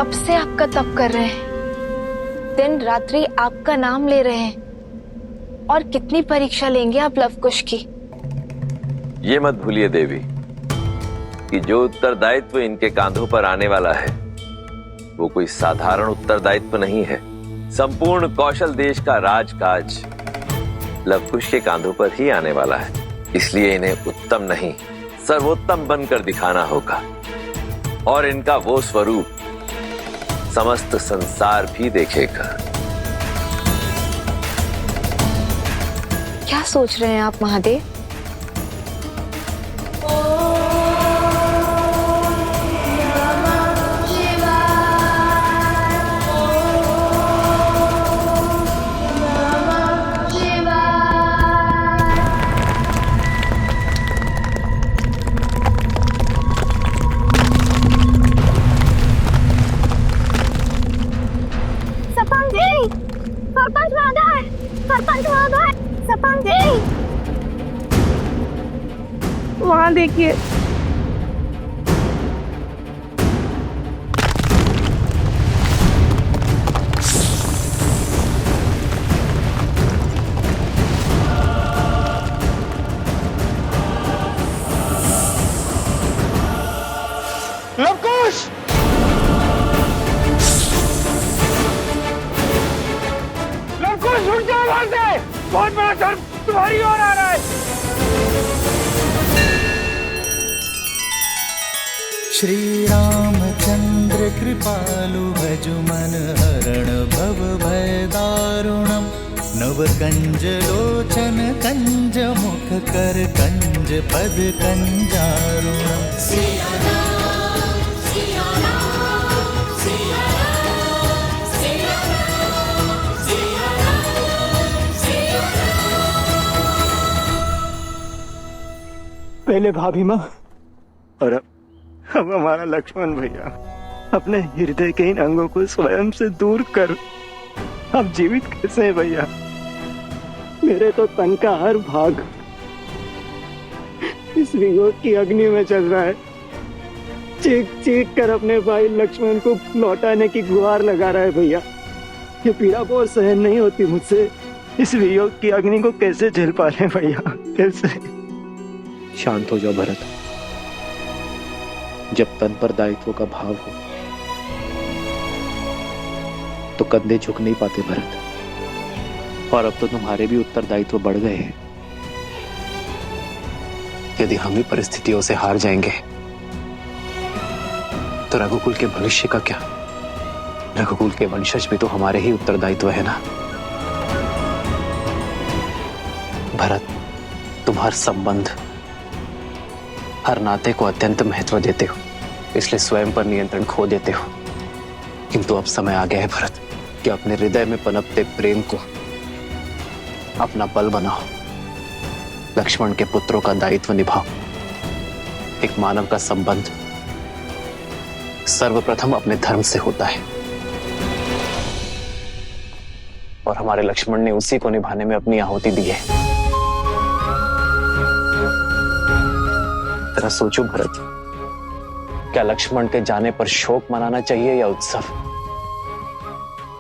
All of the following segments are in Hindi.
कब से आपका तप कर रहे हैं, दिन रात्रि आपका नाम ले रहे हैं। और कितनी परीक्षा लेंगे आप लवकुश की? ये मत भूलिए देवी कि जो उत्तरदायित्व इनके कांधों पर आने वाला है वो कोई साधारण उत्तरदायित्व नहीं है। संपूर्ण कौशल देश का राजकाज लवकुश के कांधों पर ही आने वाला है। इसलिए इन्हें उत्तम नहीं सर्वोत्तम बनकर दिखाना होगा और इनका वो स्वरूप समस्त संसार भी देखेगा। क्या सोच रहे हैं आप महादेव? वहां देखिए। लवकुश! लवकुश उठ जाओ वहां से! बहुत बड़ा सर्प तुम्हारी ओर आ रहा है। श्री रामचंद्र कृपालु भजु मन हरण भव भय दारुणम नव कंज लोचन कंज मुख कर कंज पद कंजारुणम। पहले भाभी माँ और अब हमारा लक्ष्मण भैया अपने हृदय के इन अंगों को स्वयं से दूर कर अब जीवित कैसे हैं भैया? मेरे तो तन का हर भाग इस वियोग की अग्नि में चल रहा है। चीख चीख कर अपने भाई लक्ष्मण को लौटाने की गुहार लगा रहा है भैया। ये पीड़ा बहुत सहन नहीं होती मुझसे। इस वियोग की अग्नि को कैसे झेल पा रहे हैं भैया? कैसे? शांत हो जाओ भरत। जब तन पर दायित्व का भाव हो तो कंधे झुक नहीं पाते भरत। और अब तो तुम्हारे भी उत्तरदायित्व बढ़ गए हैं। यदि हम ही परिस्थितियों से हार जाएंगे तो रघुकुल के भविष्य का क्या? रघुकुल के वंशज भी तो हमारे ही उत्तरदायित्व है ना। भरत, तुम हर संबंध हर नाते को अत्यंत महत्व देते हो, इसलिए स्वयं पर नियंत्रण खो देते हो। किंतु अब समय आ गया है भरत कि अपने हृदय में पनपते प्रेम को अपना बल बनाओ। लक्ष्मण के पुत्रों का दायित्व निभाओ। एक मानव का संबंध सर्वप्रथम अपने धर्म से होता है और हमारे लक्ष्मण ने उसी को निभाने में अपनी आहुति दी है। जरा सोचो भरत, क्या लक्ष्मण के जाने पर शोक मनाना चाहिए या उत्सव?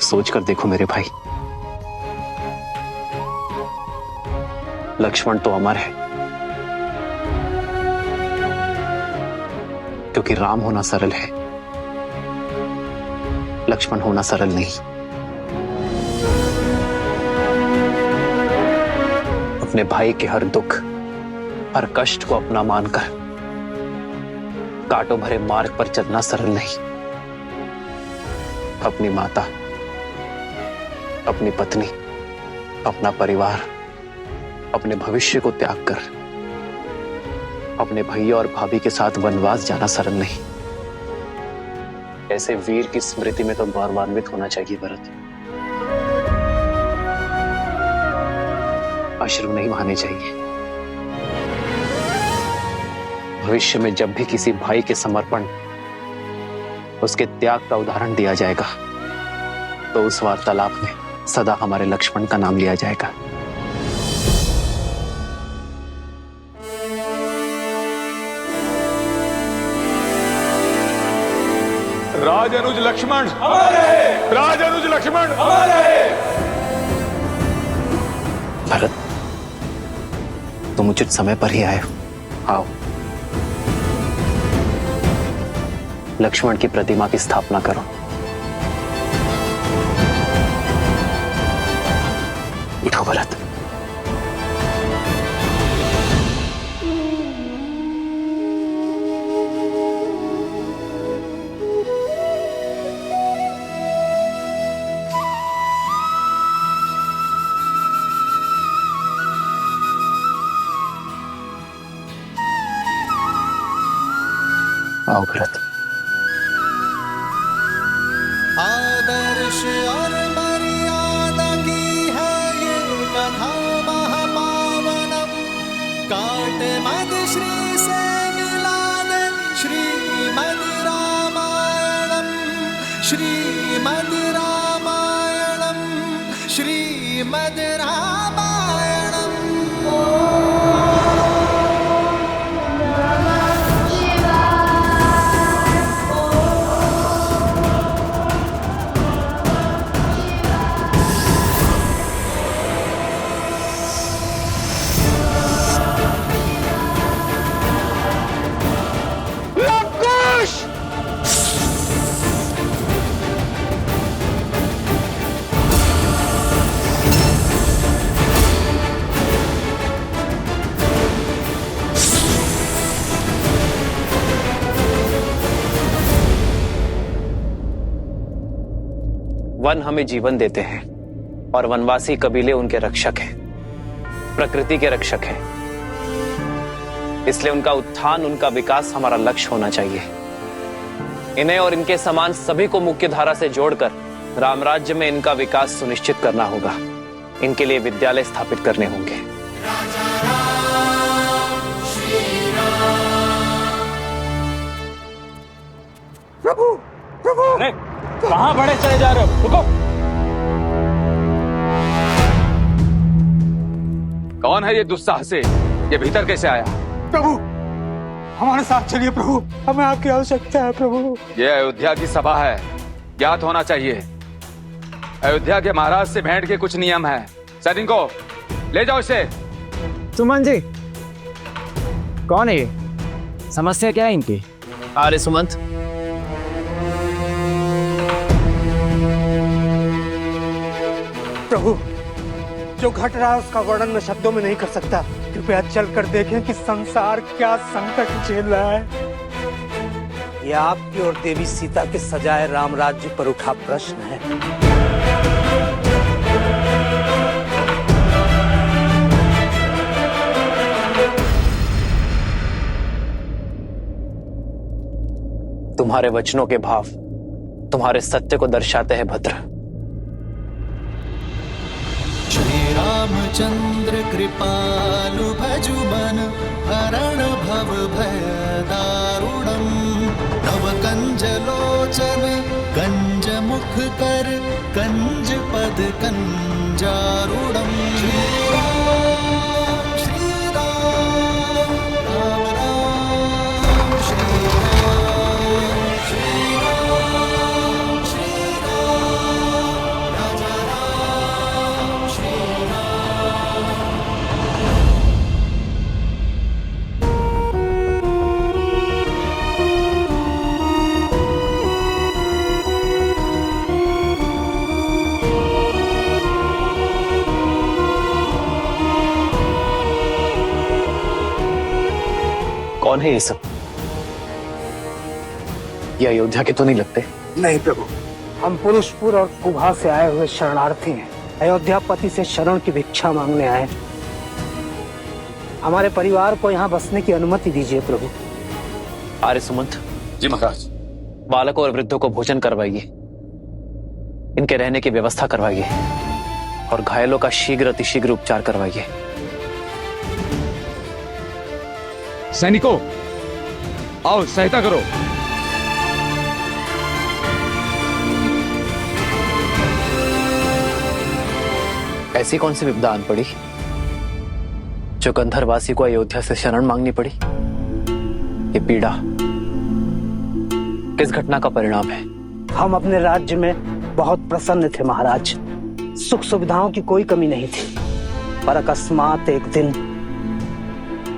सोच कर देखो मेरे भाई। लक्ष्मण तो अमर है क्योंकि राम होना सरल है, लक्ष्मण होना सरल नहीं। अपने भाई के हर दुख हर कष्ट को अपना मानकर कांटों भरे मार्ग पर चलना सरल नहीं। अपनी माता, अपनी पत्नी, अपना परिवार, अपने भविष्य को त्याग कर अपने भैया और भाभी के साथ वनवास जाना सरल नहीं। ऐसे वीर की स्मृति में तो गौरवान्वित होना चाहिए भरत। अश्रु नहीं बहाने चाहिए। भविष्य में जब भी किसी भाई के समर्पण उसके त्याग का उदाहरण दिया जाएगा तो उस वार्तालाप में सदा हमारे लक्ष्मण का नाम लिया जाएगा। राज अनुज लक्ष्मण अमर रहे, राज अनुज लक्ष्मण अमर रहे। भरत, तुम उचित समय पर ही आए हो। आओ, लक्ष्मण की प्रतिमा की स्थापना करो। उठो भरत। आओ भरत। आदर्श और मर्यादा की है ये कथा महापावनम, काट मद श्री से मिला दे श्रीमद् रामायणम, श्रीमद् रामायणम, श्रीमद् रामायणम। वन हमें जीवन देते हैं और वनवासी कबीले उनके रक्षक हैं, प्रकृति के रक्षक हैं। इसलिए उनका उत्थान, उनका विकास हमारा लक्ष्य होना चाहिए। इन्हें और इनके समान सभी को मुख्य धारा से जोड़कर रामराज्य में इनका विकास सुनिश्चित करना होगा। इनके लिए विद्यालय स्थापित करने होंगे। प्रभु, प्रभु, अरे कहां बड़े चले जा रहे हो? रुको। कौन है ये दुस्साहसी? ये भीतर कैसे आया? प्रभु, हमारे साथ चलिए प्रभु, हमें आपकी आवश्यकता है प्रभु। ये अयोध्या की सभा है, ज्ञात होना चाहिए। अयोध्या के महाराज से भेंट के कुछ नियम हैं। सैनिकों, ले जाओ इसे। सुमन जी, कौन है ये? समस्या क्या है इनकी? आर्य सुमंत, प्रभु, जो घट रहा है उसका वर्णन मैं शब्दों में नहीं कर सकता। कृपया चलकर देखें कि संसार क्या संकट झेल रहा है। ये आपकी और देवी सीता के सजाए राम राज्य पर उठा प्रश्न है। तुम्हारे वचनों के भाव तुम्हारे सत्य को दर्शाते हैं भद्र। श्री रामचंद्र कृपालु भजुमन हरण भव भय दारुणम, नव कंज लोचन कंज मुख कर कंज पद कंजारुणम। श्री राम, श्री राम, राम राम, श्री राम, श्री राम, श्री राम, राजा राम, श्री कौन है ये सब? ये अयोध्या के तो नहीं लगते। नहीं प्रभु, हम पुरुषपुर और कुभा से आए हुए शरणार्थी हैं। अयोध्यापति से शरण की भिक्षा मांगने आए। हमारे परिवार को यहाँ बसने की अनुमति दीजिए प्रभु। आर्य सुमंत जी महाराज। बालकों और वृद्धों को भोजन करवाइए, इनके रहने की व्यवस्था करवाइए और घायलों का शीघ्र अतिशीघ्र उपचार करवाइए। सैनिकों, आओ सहायता करो। ऐसी कौन सी विपदा आन पड़ी जो गंधर्वासी को अयोध्या से शरण मांगनी पड़ी? ये पीड़ा किस घटना का परिणाम है? हम अपने राज्य में बहुत प्रसन्न थे महाराज। सुख सुविधाओं की कोई कमी नहीं थी, पर अकस्मात एक दिन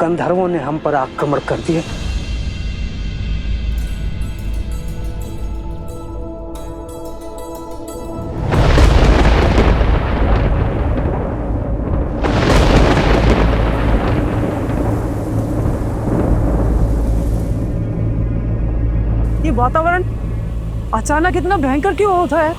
गंधर्वों ने हम पर आक्रमण कर दिया। ये वातावरण अचानक इतना भयंकर क्यों होता है?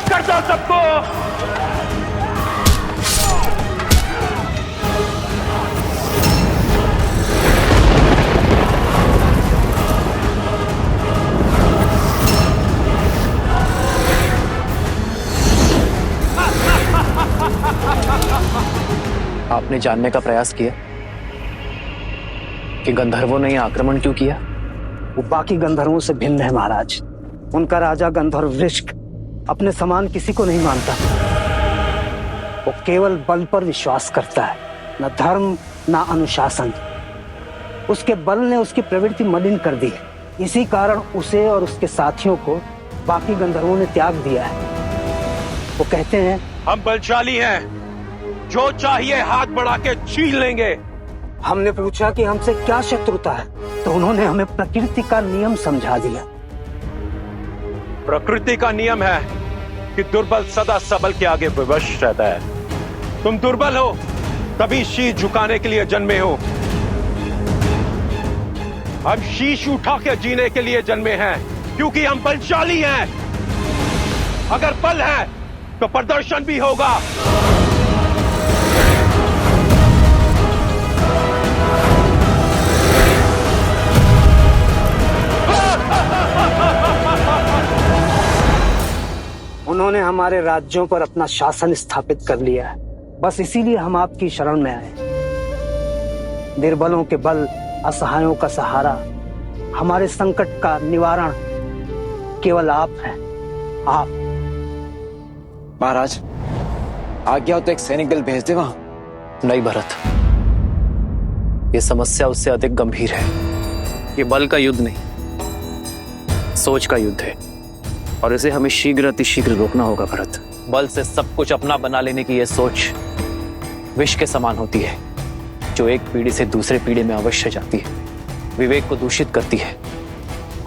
कर दो सबको। आपने जानने का प्रयास किया कि गंधर्वों ने यह आक्रमण क्यों किया? वो बाकी गंधर्वों से भिन्न है महाराज। उनका राजा गंधर्व वृश्क अपने समान किसी को नहीं मानता। वो केवल बल पर विश्वास करता है, न धर्म न अनुशासन। उसके बल ने उसकी प्रवृत्ति मलिन कर दी है। इसी कारण उसे और उसके साथियों को बाकी गंधर्वों ने त्याग दिया है। वो कहते हैं, हम बलशाली हैं, जो चाहिए हाथ बढ़ा के छीन लेंगे। हमने पूछा कि हमसे क्या शत्रुता है, तो उन्होंने हमें प्रकृति का नियम समझा दिया। प्रकृति का नियम है कि दुर्बल सदा सबल के आगे विवश रहता है। तुम दुर्बल हो, तभी शीश झुकाने के लिए जन्मे हो। हम शीश उठा के जीने के लिए जन्मे हैं, क्योंकि हम बलशाली हैं। अगर बल है तो प्रदर्शन भी होगा। उन्होंने हमारे राज्यों पर अपना शासन स्थापित कर लिया है। बस इसीलिए हम आपकी शरण में आए। निर्बलों के बल, असहायों का सहारा, हमारे संकट का निवारण केवल आप हैं। आप। महाराज, आज्ञा हो तो एक सैनिक दल भेज दे वहां। नहीं भरत, ये समस्या उससे अधिक गंभीर है। ये बल का युद्ध नहीं, सोच का युद्ध है, और इसे हमें शीघ्र अतिशीघ्र रोकना होगा भरत। बल से सब कुछ अपना बना लेने की यह सोच विष के समान होती है, जो एक पीढ़ी से दूसरे पीढ़ी में अवश्य जाती है, विवेक को दूषित करती है,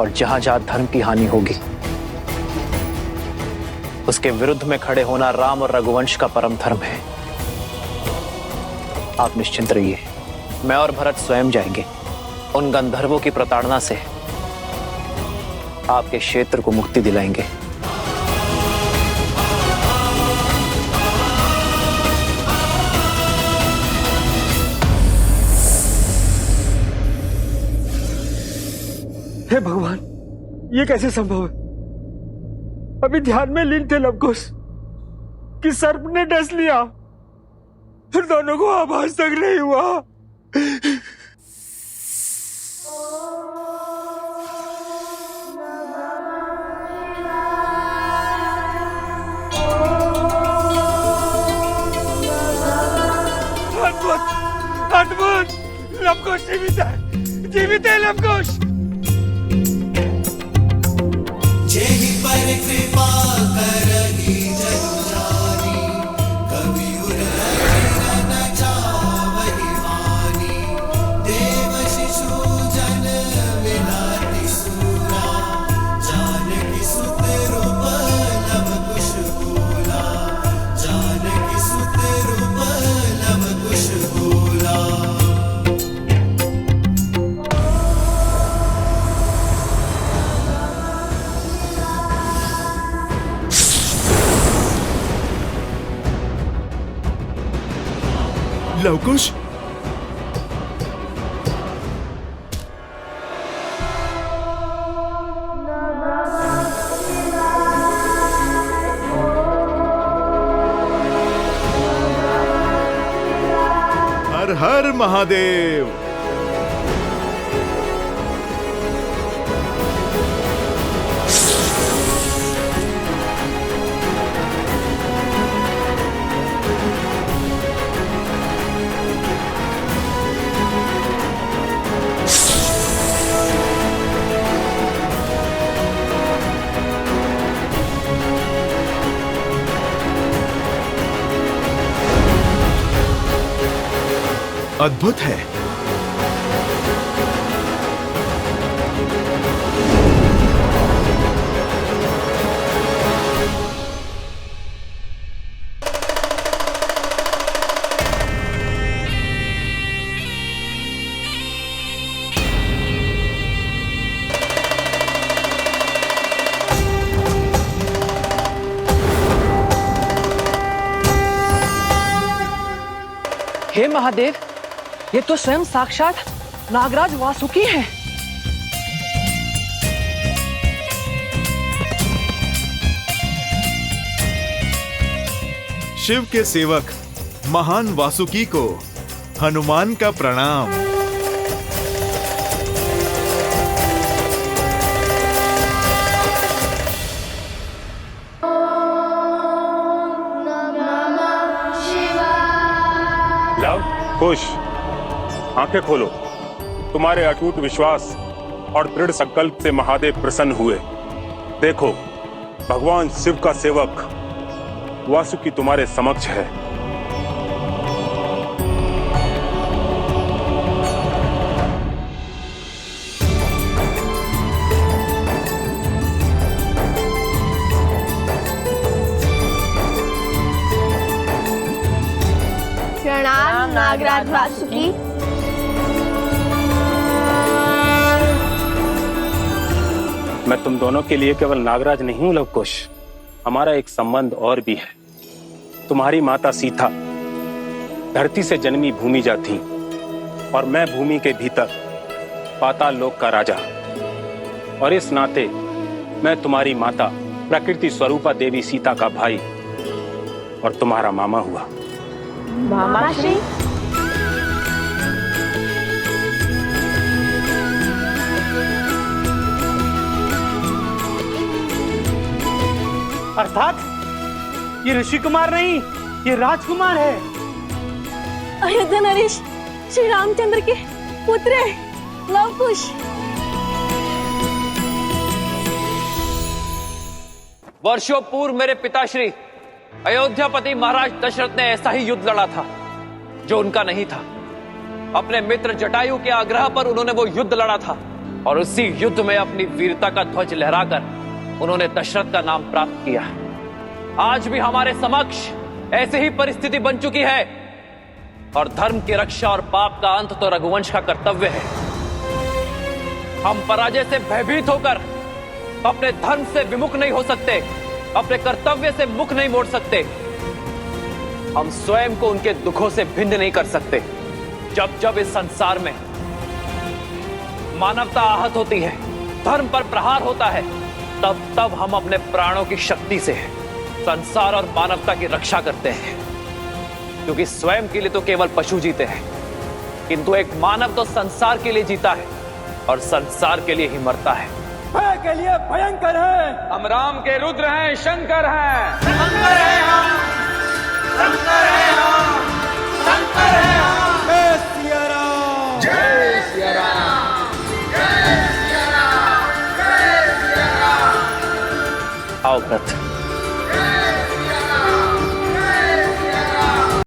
और जहां जहां धर्म की हानि होगी उसके विरुद्ध में खड़े होना राम और रघुवंश का परम धर्म है। आप निश्चिंत रहिए, मैं और भरत स्वयं जाएंगे। उन गंधर्वों की प्रताड़ना से आपके क्षेत्र को मुक्ति दिलाएंगे। हे भगवान, ये कैसे संभव है? अभी ध्यान में लीन थे लवकुश कि सर्प ने डस लिया, फिर दोनों को आभास तक नहीं हुआ। अद्भुत! लवकुश जीवित है, जीवित है लवकुश। जेहि पर कृपा करहि जनु जानी, कवि उर न जावहि मानी। देव शिशु जन विलाति सूरा, जानकी सुत रूप लव कुश बोला। जानकी सुत रूप लव कुश बोला। लवकुश, हर हर महादेव। अद्भुत है। हे महादेव, ये तो स्वयं साक्षात नागराज वासुकी है। शिव के सेवक महान वासुकी को हनुमान का प्रणाम। खुश, आंखें खोलो। तुम्हारे अटूट विश्वास और दृढ़ संकल्प से महादेव प्रसन्न हुए। देखो, भगवान शिव का सेवक वासुकी तुम्हारे समक्ष है। प्रणाम नागराज वासुकी। मैं तुम दोनों के लिए केवल नागराज नहीं हूं लवकुश, हमारा एक संबंध और भी है। तुम्हारी माता सीता धरती से जन्मी भूमि जा थी और मैं भूमि के भीतर पाताल लोक का राजा, और इस नाते मैं तुम्हारी माता प्रकृति स्वरूपा देवी सीता का भाई और तुम्हारा मामा हुआ। मामा श्री, अर्थात ये ऋषि कुमार नहीं, ये राजकुमार है। अयोध्या नरेश श्री रामचंद्र के पुत्र लवकुश। वर्षों पूर्व मेरे पिताश्री अयोध्यापति महाराज दशरथ ने ऐसा ही युद्ध लड़ा था जो उनका नहीं था। अपने मित्र जटायु के आग्रह पर उन्होंने वो युद्ध लड़ा था और उसी युद्ध में अपनी वीरता का ध्वज लहराकर उन्होंने दशरथ का नाम प्राप्त किया। आज भी हमारे समक्ष ऐसी ही परिस्थिति बन चुकी है और धर्म की रक्षा और पाप का अंत तो रघुवंश का कर्तव्य है। हम पराजय से भयभीत होकर अपने धर्म से विमुख नहीं हो सकते, अपने कर्तव्य से मुख नहीं मोड़ सकते। हम स्वयं को उनके दुखों से भिन्न नहीं कर सकते। जब जब इस संसार में मानवता आहत होती है, धर्म पर प्रहार होता है, तब तब हम अपने प्राणों की शक्ति से संसार और मानवता की रक्षा करते हैं। क्योंकि स्वयं के लिए तो केवल पशु जीते हैं, किंतु एक मानव तो संसार के लिए जीता है और संसार के लिए ही मरता है। भय के लिए भयंकर है। हम राम के रुद्र हैं, शंकर हैं। शंकर है हम, शंकर है हम, शंकर है हम। जय सिया राम, जय सिया राम, जय सिया राम, जय सिया राम। आओ व्रत।